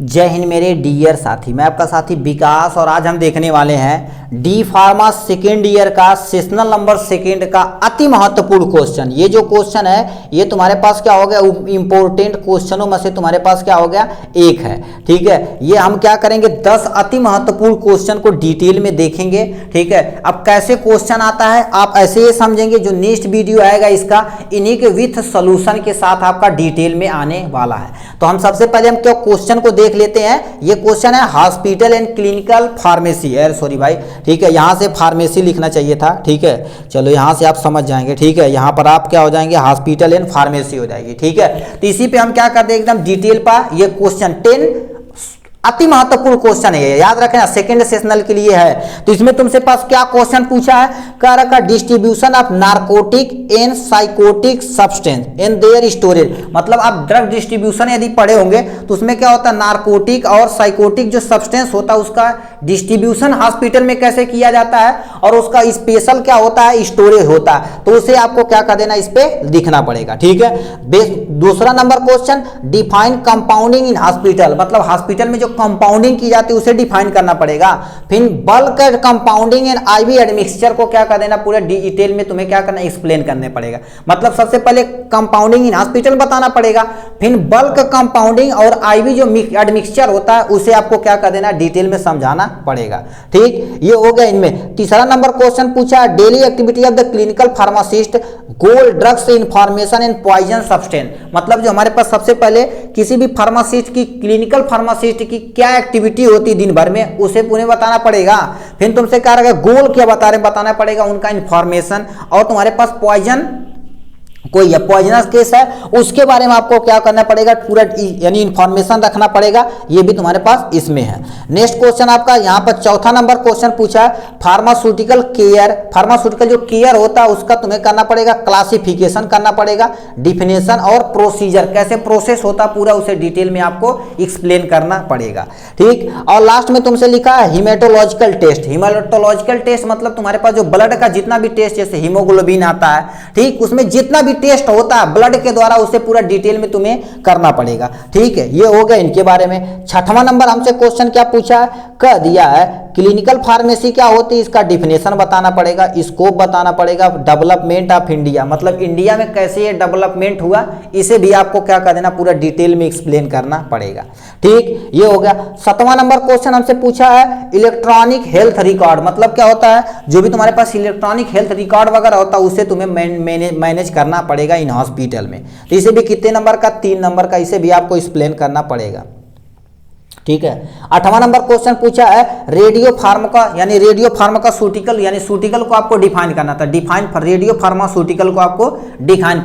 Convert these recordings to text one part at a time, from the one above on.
जय हिंद मेरे डियर साथी, मैं आपका साथी विकास और आज हम देखने वाले हैं डी फार्मा सेकेंड ईयर का सेशनल नंबर सेकेंड का अति महत्वपूर्ण क्वेश्चन। ये जो क्वेश्चन है ये तुम्हारे पास क्या हो गया, इंपॉर्टेंट क्वेश्चनों में से तुम्हारे पास क्या हो गया, एक है। ठीक है, ये हम क्या करेंगे 10 अति महत्वपूर्ण क्वेश्चन को डिटेल में देखेंगे। ठीक है, अब कैसे क्वेश्चन आता है आप ऐसे ही समझेंगे। जो नेक्स्ट वीडियो आएगा इसका इन्हीं के विथ सोल्यूशन के साथ आपका डिटेल में आने वाला है। तो हम सबसे पहले हम क्या क्वेश्चन को देख लेते हैं। ये क्वेश्चन है hospital and clinical pharmacy. Sorry भाई, ठीक है, यहां से फार्मेसी लिखना चाहिए था। ठीक है, चलो यहां से आप समझ जाएंगे। ठीक है, यहां पर आप क्या हो जाएंगे, हॉस्पिटल एंड फार्मेसी हो जाएगी। ठीक है, तो इसी पे हम क्या करते हैं एकदम डिटेल पर। ये क्वेश्चन 10 अति महत्वपूर्ण क्वेश्चन है, याद रखना सेकंड सेशनल के लिए है। तो इसमें तुमसे पास क्या क्वेश्चन पूछा है, कह रखा distribution of narcotic and psychotic substance and their storage. मतलब आप ड्रग डिस्ट्रीब्यूशन यदि पढ़े होंगे तो उसमें क्या होता है, नार्कोटिक और साइकोटिक जो सब्सटेंस होता है उसका डिस्ट्रीब्यूशन हॉस्पिटल में कैसे किया जाता है और उसका स्पेशल क्या होता है, स्टोरेज होता है। तो उसे आपको क्या कर देना, इस पे लिखना पड़ेगा। ठीक है, दूसरा number question define compounding in hospital. मतलब हॉस्पिटल में जो कंपाउंडिंग की जाती है उसे डिफाइन करना पड़ेगा। फिर bulk compounding and IV admixture को क्या कर देना, पूरे डिटेल में तुम्हें क्या करना, एक्सप्लेन करने पड़ेगा। मतलब सबसे पहले कंपाउंडिंग इन हॉस्पिटल बताना पड़ेगा, फिर बल्क कंपाउंडिंग और आईवी जो एडमिक्सचर होता है उसे आपको क्या कर देना, डिटेल में समझाना पड़ेगा। ठीक, ये हो गया इनमें। तीसरा नंबर क्वेश्चन पूछा daily activity of the clinical pharmacist, goal, drugs, information and poison substance. मतलब जो हमारे पास सबसे पहले किसी भी फार्मासिस्ट की, क्लिनिकल फार्मासिस्ट की क्या एक्टिविटी होती है दिन भर में उसे पुनः बताना पड़ेगा। फिर तुमसे क्या रहेगा, गोल क्या बता रहे बताना पड़ेगा, उनका इंफॉर्मेशन, और तुम्हारे पास पॉइजन कोई पॉइजनस केस है उसके बारे में आपको क्या करना पड़ेगा, पूरा यानी इंफॉर्मेशन रखना पड़ेगा। ये भी तुम्हारे पास इसमें है। नेक्स्ट क्वेश्चन आपका यहाँ पर चौथा नंबर क्वेश्चन पूछा है फार्मास्यूटिकल केयर। फार्मास्यूटिकल जो केयर होता है उसका तुम्हें करना पड़ेगा, क्लासिफिकेशन करना पड़ेगा, डिफिनेशन और प्रोसीजर, कैसे प्रोसेस होता है पूरा उसे डिटेल में आपको एक्सप्लेन करना पड़ेगा। ठीक, और लास्ट में तुमसे लिखा है हीमेटोलॉजिकल टेस्ट। हीमेटोलॉजिकल टेस्ट मतलब तुम्हारे पास जो ब्लड का जितना भी टेस्ट, जैसे हीमोग्लोबिन आता है, ठीक, उसमें जितना टेस्ट होता है ब्लड के द्वारा उसे पूरा डिटेल में तुम्हें करना पड़ेगा। ठीक है, ये हो गया इनके बारे में। छठवां नंबर हमसे क्वेश्चन क्या पूछा है, कह दिया है क्लिनिकल फार्मेसी क्या होती है, इसका डिफिनेशन बताना पड़ेगा, स्कोप बताना पड़ेगा, डेवलपमेंट ऑफ इंडिया, मतलब इंडिया में कैसे ये डेवलपमेंट हुआ इसे भी आपको क्या कर देना, पूरा डिटेल में एक्सप्लेन करना पड़ेगा। ठीक, ये हो गया। 7वां नंबर क्वेश्चन हमसे पूछा है इलेक्ट्रॉनिक हेल्थ रिकॉर्ड। मतलब क्या होता है, जो भी तुम्हारे पास इलेक्ट्रॉनिक हेल्थ रिकॉर्ड वगैरह होता है उसे तुम्हें मैनेज करना पड़ेगा इन हॉस्पिटल में। तो इसे भी कितने नंबर का, 3 नंबर का, इसे भी आपको एक्सप्लेन करना पड़ेगा। ठीक है, 8वां नंबर क्वेश्चन पूछा है रेडियो फार्माका, यानी रेडियो फार्माकास्यूटिकल, यानी सूटिकल को आपको डिफाइन करना था। डिफाइन फॉर रेडियो फार्मास्यूटिकल को आपको डिफाइन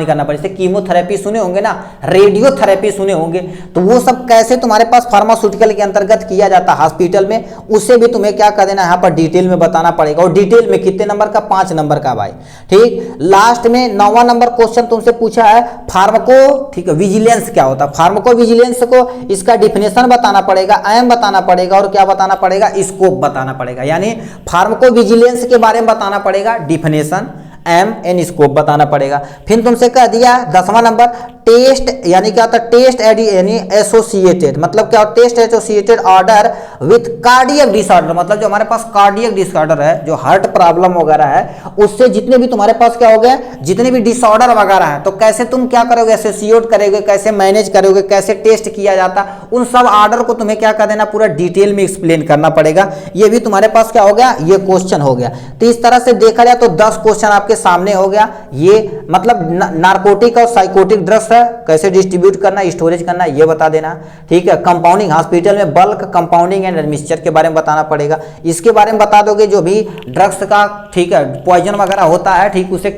करना पड़ेगा। जैसे कीमोथेरेपी सुने होंगे ना, रेडियोथेरेपी सुने होंगे, तो वो सब कैसे तुम्हारे पास फार्मास्यूटिकल के अंतर्गत किया जाता है हॉस्पिटल में, उसे भी तुम्हें क्या कर देना, यहाँ पर डिटेल में बताना पड़ेगा। और डिटेल में कितने नंबर का, 5 नंबर का भाई। ठीक, लास्ट में 9वां नंबर क्वेश्चन तुमसे पूछा है फार्माको, ठीक है, विजिलेंस क्या होता है। फार्माको विजिलेंस को इसका डिफिनेशन बताना पड़ेगा, एम बताना पड़ेगा, और क्या बताना पड़ेगा, स्कोप बताना पड़ेगा। यानी फार्माकोविजिलेंस के बारे में बताना पड़ेगा, डिफिनेशन, एम एन स्कोप बताना पड़ेगा। फिर तुमसे कह दिया 10वां नंबर टेस्ट, यानी क्या होता है, टेस्ट यानी एसोसिएटेड, मतलब क्या होता है, test associated order with cardiac disorder. मतलब जो हमारे पास कार्डियक डिसऑर्डर है, जो हार्ट प्रॉब्लम वगैरह है, उससे जितने भी तुम्हारे पास क्या हो गए, जितने भी डिसऑर्डर वगैरह है, तो कैसे तुम क्या करोगे, एसोसिएट करोगे, कैसे मैनेज करोगे, कैसे टेस्ट किया जाता, उन सब ऑर्डर को तुम्हें क्या कर देना, पूरा डिटेल में एक्सप्लेन करना पड़ेगा। ये भी तुम्हारे पास क्या हो गया, ये क्वेश्चन हो गया। तो इस तरह से देखा जाए तो 10 क्वेश्चन आपके सामने हो गया। ये मतलब नार्कोटिक और साइकोटिक ड्रग्स है, कैसे डिस्ट्रीब्यूट करना, स्टोरेज करना, ये बता देना। ठीक है, कंपाउंडिंग, हॉस्पिटल में बल्क कंपाउंडिंग एंड एडमिक्सचर के बारे में बताना पड़ेगा। इसके बारे में बता दोगे जो भी ड्रग्स का, ठीक है, पॉइजन वगैरह होता है, ठीक, उसे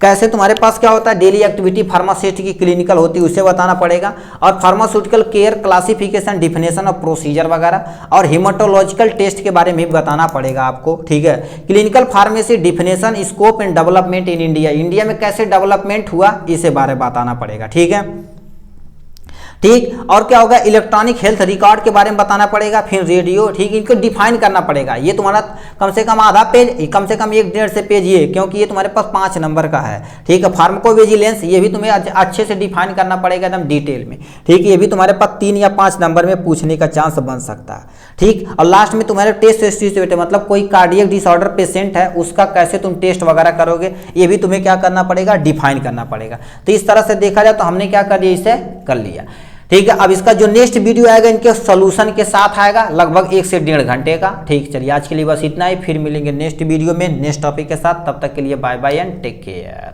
कैसे तुम्हारे पास क्या होता है, डेली एक्टिविटी फार्मासिस्ट की क्लिनिकल होती है उसे बताना पड़ेगा। और फार्मास्यूटिकल केयर, क्लासिफिकेशन, डिफिनेशन और प्रोसीजर वगैरह, और हीमेटोलॉजिकल टेस्ट के बारे में भी बताना पड़ेगा आपको। ठीक है, clinical pharmacy, definition, scope and development in India, India में कैसे डेवलपमेंट हुआ इसे बारे में बताना पड़ेगा। ठीक है, ठीक। और क्या होगा, इलेक्ट्रॉनिक हेल्थ रिकॉर्ड के बारे में बताना पड़ेगा, फिर रेडियो, ठीक, इनको डिफाइन करना पड़ेगा। ये तुम्हारा कम से कम आधा पेज, कम से कम 1 डेढ़ से पेज ये, क्योंकि ये तुम्हारे पास 5 नंबर का है, ठीक है। फार्माकोविजिलेंस ये भी तुम्हें अच्छे से डिफाइन करना पड़ेगा एकदम डिटेल में, ठीक। ये भी तुम्हारे पास 3 या 5 नंबर में पूछने का चांस बन सकता है, ठीक। और लास्ट में तुम्हारे टेस्ट इंस्टीट्यूट, मतलब कोई कार्डियक डिसऑर्डर पेशेंट है उसका कैसे तुम टेस्ट वगैरह करोगे, ये भी तुम्हें क्या करना पड़ेगा, डिफाइन करना पड़ेगा। तो इस तरह से देखा जाए तो हमने क्या कर दिया, इसे कर लिया, ठीक है। अब इसका जो नेक्स्ट वीडियो आएगा इनके सॉल्यूशन के साथ आएगा, लगभग 1 से 1.5 घंटे का, ठीक। चलिए आज के लिए बस इतना ही, फिर मिलेंगे नेक्स्ट वीडियो में नेक्स्ट टॉपिक के साथ। तब तक के लिए bye bye and take care.